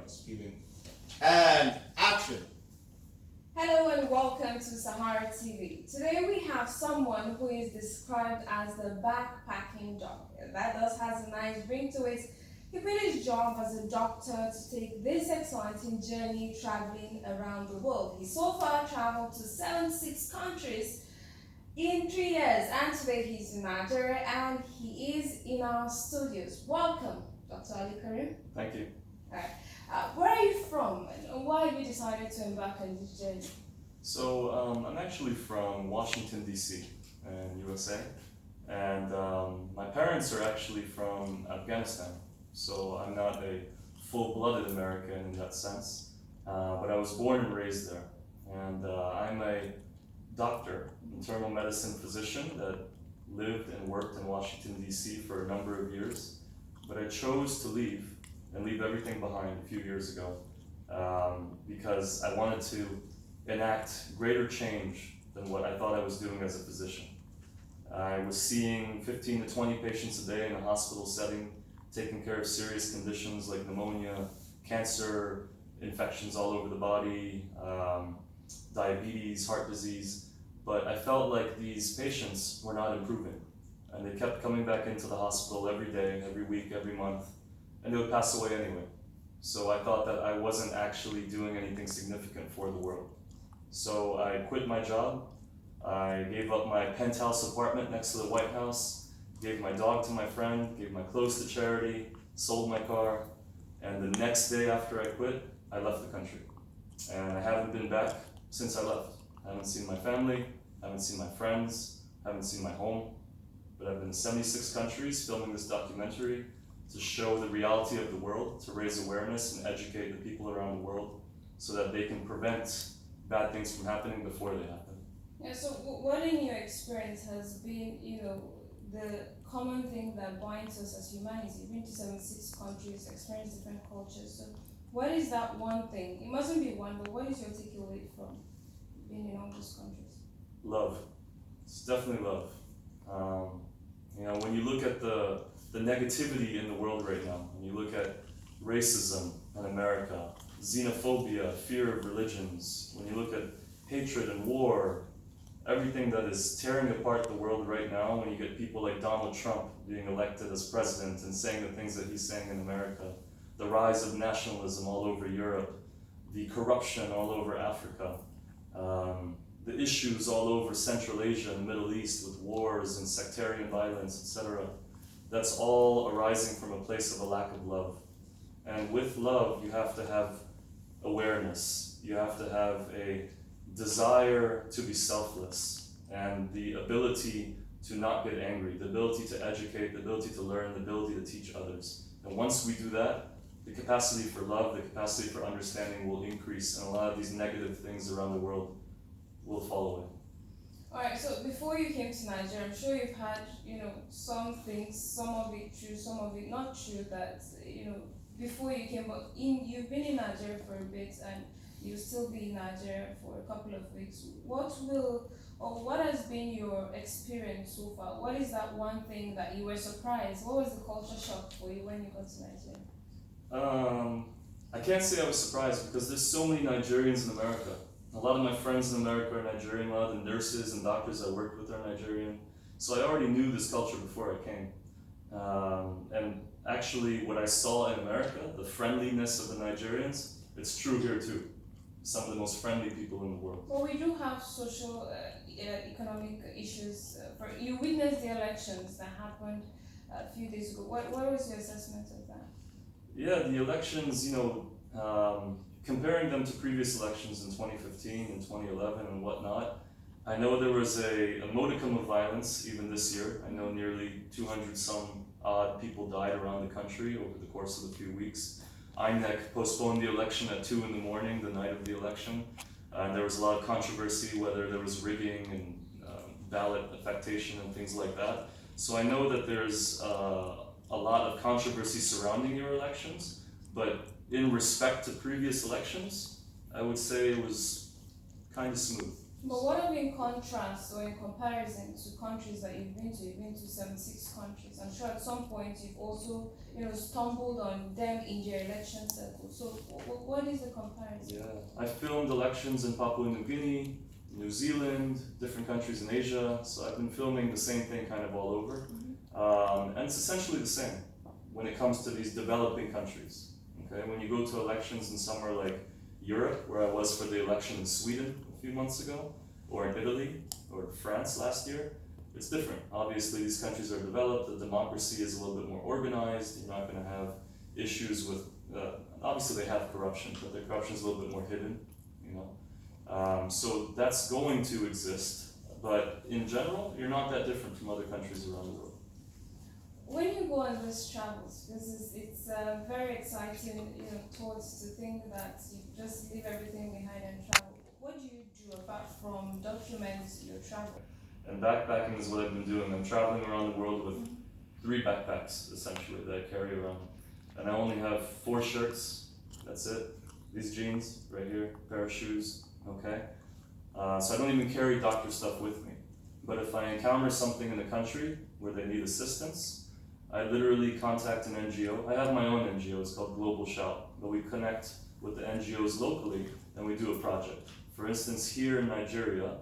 speeding. And action! Hello and welcome to Sahara TV. Today we have someone who is described as the backpacking doctor. That has a nice ring to it. He quit his job as a doctor to take this exciting journey traveling around the world. He so far traveled to 76 countries in 3 years, and today he's in Nigeria and he is in our studios. Welcome, Dr. Ali Karim. Thank you. Alright. Where are you from and why have you decided to embark on this journey? So I'm actually from Washington, D.C. in USA, and my parents are actually from Afghanistan, so I'm not a full-blooded American in that sense, but I was born and raised there, and I'm a doctor, internal medicine physician that lived and worked in Washington, D.C. for a number of years, but I chose to leave everything behind a few years ago because I wanted to enact greater change than what I thought I was doing as a physician. I was seeing 15 to 20 patients a day in a hospital setting, taking care of serious conditions like pneumonia, cancer, infections all over the body, diabetes, heart disease, but I felt like these patients were not improving, and they kept coming back into the hospital every day, every week, every month, and they would pass away anyway. So I thought that I wasn't actually doing anything significant for the world. So I quit my job, I gave up my penthouse apartment next to the White House, gave my dog to my friend, gave my clothes to charity, sold my car, and the next day after I quit, I left the country. And I haven't been back since I left. I haven't seen my family, haven't seen my friends, haven't seen my home, but I've been in 76 countries filming this documentary to show the reality of the world, to raise awareness and educate the people around the world so that they can prevent bad things from happening before they happen. Yeah, so what in your experience has been, the common thing that binds us as humanity? You've been to 76 countries, experienced different cultures. So what is that one thing? It mustn't be one, but what is your takeaway from being in all those countries? Love. It's definitely love. When you look at the negativity in the world right now, when you look at racism in America, xenophobia, fear of religions, when you look at hatred and war, everything that is tearing apart the world right now, when you get people like Donald Trump being elected as president and saying the things that he's saying in America, the rise of nationalism all over Europe, the corruption all over Africa, the issues all over Central Asia and the Middle East with wars and sectarian violence, etc. That's all arising from a place of a lack of love. And with love, you have to have awareness. You have to have a desire to be selfless and the ability to not get angry, the ability to educate, the ability to learn, the ability to teach others. And once we do that, the capacity for love, the capacity for understanding will increase, and a lot of these negative things around the world will fall away. Alright, so before you came to Nigeria, I'm sure you've had, some things, some of it true, some of it not true, that, before you came, but you've been in Nigeria for a bit and you'll still be in Nigeria for a couple of weeks. What has been your experience so far? What is that one thing that you were surprised? What was the culture shock for you when you got to Nigeria? I can't say I was surprised because there's so many Nigerians in America. A lot of my friends in America are Nigerian, a lot of the nurses and doctors I worked with are Nigerian. So I already knew this culture before I came. And actually what I saw in America, the friendliness of the Nigerians, it's true here too. Some of the most friendly people in the world. Well, we do have social, economic issues. You witnessed the elections that happened a few days ago. What was your assessment of that? Yeah, the elections, comparing them to previous elections in 2015 and 2011 and whatnot, I know there was a modicum of violence even this year. I know nearly 200 some odd people died around the country over the course of a few weeks. INEC postponed the election at 2 in the morning, the night of the election. There was a lot of controversy whether there was rigging and ballot affectation and things like that. So I know that there's a lot of controversy surrounding your elections, but in respect to previous elections, I would say it was kind of smooth. But what if in contrast or in comparison to countries that you've been to? You've been to 76 countries. I'm sure at some point you've also, stumbled on them in their election circle. So what is the comparison? Yeah, I filmed elections in Papua New Guinea, New Zealand, different countries in Asia. So I've been filming the same thing kind of all over. And it's essentially the same when it comes to these developing countries. Okay, when you go to elections in somewhere like Europe, where I was for the election in Sweden a few months ago, or in Italy, or France last year, it's different. Obviously, these countries are developed, the democracy is a little bit more organized, you're not going to have issues with, obviously they have corruption, but their corruption is a little bit more hidden, you know. So that's going to exist, but in general, you're not that different from other countries around the world. When you go on these travels, because it's very exciting, thoughts to think that you just leave everything behind and travel. What do you do apart from document your travel? And backpacking is what I've been doing. I'm traveling around the world with 3 backpacks, essentially, that I carry around. And I only have 4 shirts, that's it. These jeans, right here, pair of shoes, okay? So I don't even carry doctor stuff with me. But if I encounter something in the country where they need assistance, I literally contact an NGO. I have my own NGO, it's called Global Shout, but we connect with the NGOs locally and we do a project. For instance, here in Nigeria,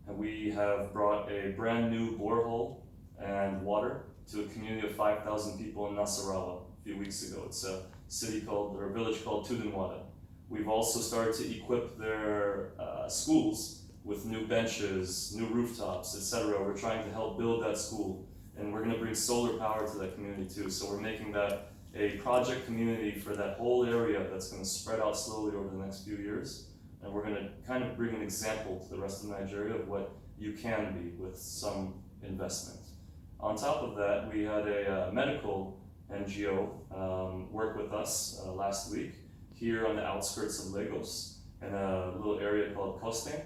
we have brought a brand new borehole and water to a community of 5,000 people in Nasarawa a few weeks ago. It's a village called Tudunwada. We've also started to equip their schools with new benches, new rooftops, etc. We're trying to help build that school. And we're going to bring solar power to that community too. So we're making that a project community for that whole area that's going to spread out slowly over the next few years. And we're going to kind of bring an example to the rest of Nigeria of what you can be with some investment. On top of that, we had a medical NGO work with us last week here on the outskirts of Lagos in a little area called Costain,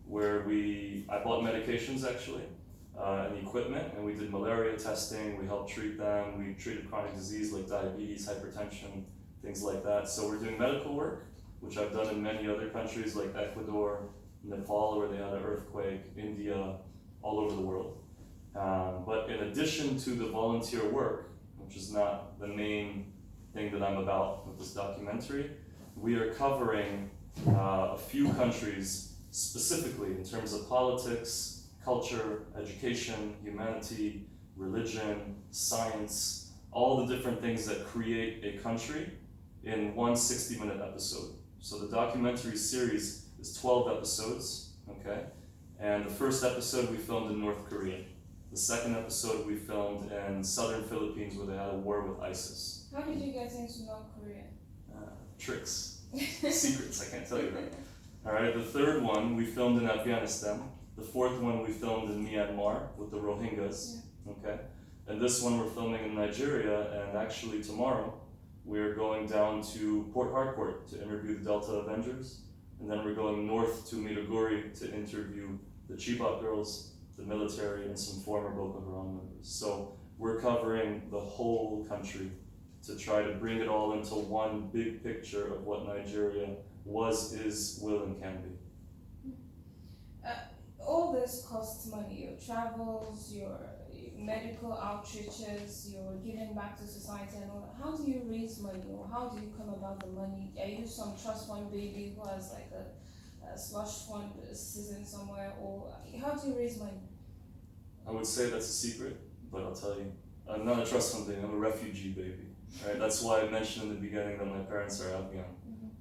where I bought medications actually. And equipment, and we did malaria testing, we helped treat them, we treated chronic disease like diabetes, hypertension, things like that. So we're doing medical work, which I've done in many other countries like Ecuador, Nepal, where they had an earthquake, India, all over the world. But in addition to the volunteer work, which is not the main thing that I'm about with this documentary, we are covering a few countries specifically in terms of politics, culture, education, humanity, religion, science, all the different things that create a country in one 60-minute episode. So the documentary series is 12 episodes, okay? And the first episode we filmed in North Korea. The second episode we filmed in southern Philippines where they had a war with ISIS. How did you get into North Korea? Tricks, secrets, I can't tell you that. All right, the third one we filmed in Afghanistan. The fourth one we filmed in Myanmar with the Rohingyas, okay? And this one we're filming in Nigeria, and actually tomorrow we're going down to Port Harcourt to interview the Delta Avengers, and then we're going north to Maiduguri to interview the Chibok girls, the military, and some former Boko Haram members. So we're covering the whole country to try to bring it all into one big picture of what Nigeria was, is, will, and can be. All this costs money, your travels, your medical outreaches, your giving back to society and all that. How do you raise money, or how do you come about the money? Are you some trust fund baby who has like a slush fund sitting somewhere, or how do you raise money? I would say that's a secret, but I'll tell you. I'm not a trust fund baby, I'm a refugee baby. Right? That's why I mentioned in the beginning that my parents are Afghan.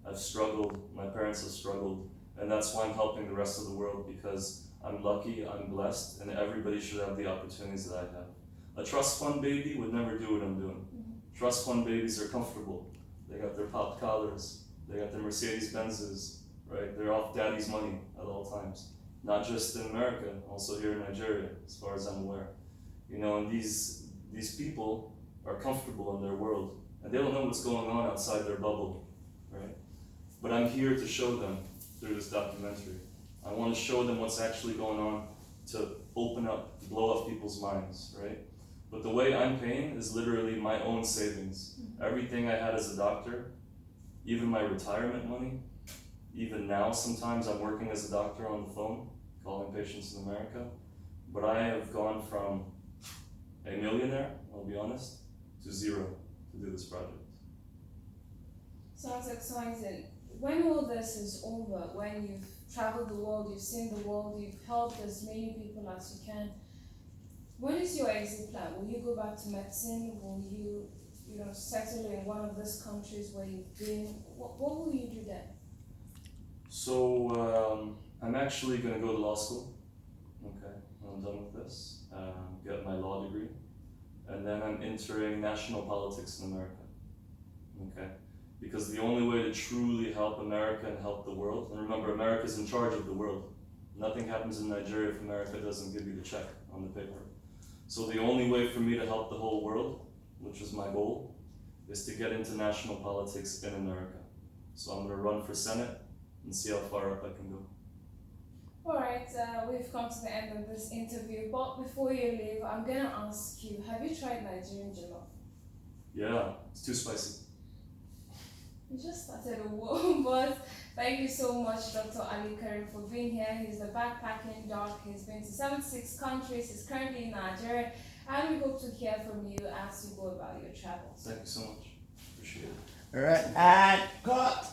I've struggled, my parents have struggled, and that's why I'm helping the rest of the world, because I'm lucky, I'm blessed, and everybody should have the opportunities that I have. A trust fund baby would never do what I'm doing. Trust fund babies are comfortable. They got their popped collars, they got their Mercedes Benzes, right? They're off daddy's money at all times. Not just in America, also here in Nigeria, as far as I'm aware. You know, and these people are comfortable in their world, and they don't know what's going on outside their bubble, right? But I'm here to show them through this documentary. I want to show them what's actually going on to open up, blow up people's minds, right? But the way I'm paying is literally my own savings. Everything I had as a doctor, even my retirement money, even now sometimes I'm working as a doctor on the phone calling patients in America. But I have gone from a millionaire, I'll be honest, to zero to do this project. Sounds exciting. When all this is over, when you've traveled the world, you've seen the world, you've helped as many people as you can, what is your exit plan? Will you go back to medicine? Will you, settle in one of these countries where you've been? What will you do then? So I'm actually going to go to law school. Okay, when I'm done with this, get my law degree, and then I'm entering national politics in America. Okay, because the only way to truly help America and help the world, and remember, America's in charge of the world. Nothing happens in Nigeria if America doesn't give you the check on the paper. So the only way for me to help the whole world, which is my goal, is to get into national politics in America. So I'm going to run for Senate and see how far up I can go. Alright, we've come to the end of this interview, but before you leave, I'm going to ask you, have you tried Nigerian jollof? Yeah, it's too spicy. You just started a war, but thank you so much, Dr. Ali Karim, for being here. He's the backpacking doc. He's been to 76 countries. He's currently in Nigeria, and we hope to hear from you as you go about your travels. Thank you so much. Appreciate it. All right, and cut.